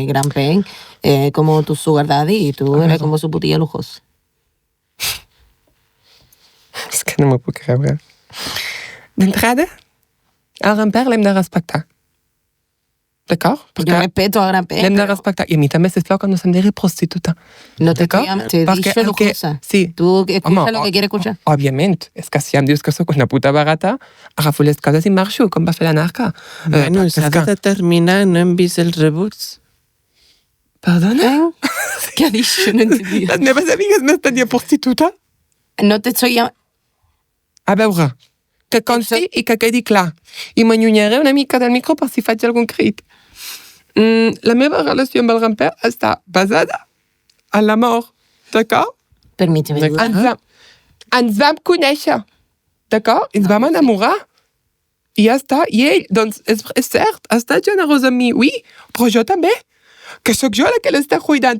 Grampen como tu sugar daddy y tú eres como su putilla lujosa. És que no m'ho puc creure. D'entrada, el Gramper l'hem de respectar. D'acord? Yo respeto a Grampen. L'hem de respectar. I a mi també, sisplau, que no se'm digui prostituta. No te he dicho lujosa. Sí. Tú escucha lo que quieres escuchar. Òbviament. És que si em dius que sóc una puta barata, agafo les coses i marxo, com va fer la narca. Bueno, s'ha de determinar, no hem vist els rebuts. Perdona? ¿Qué ha dicho? No entendí. Les meves amigues m'estan dient prostituta? No te estoy llamando... A veure, que consti i que quedi clar. I m'allunyaré una mica del micro per si faig algun crit. La meva relació amb el Gramper està basada en l'amor, d'acord? Permíteme. Ens vam conèixer, d'acord? Ens vam enamorar. I ja està. I ell, doncs, és cert, ha estat generós amb mi, oui, però jo també. Que sóc jo la que l'està cuidant,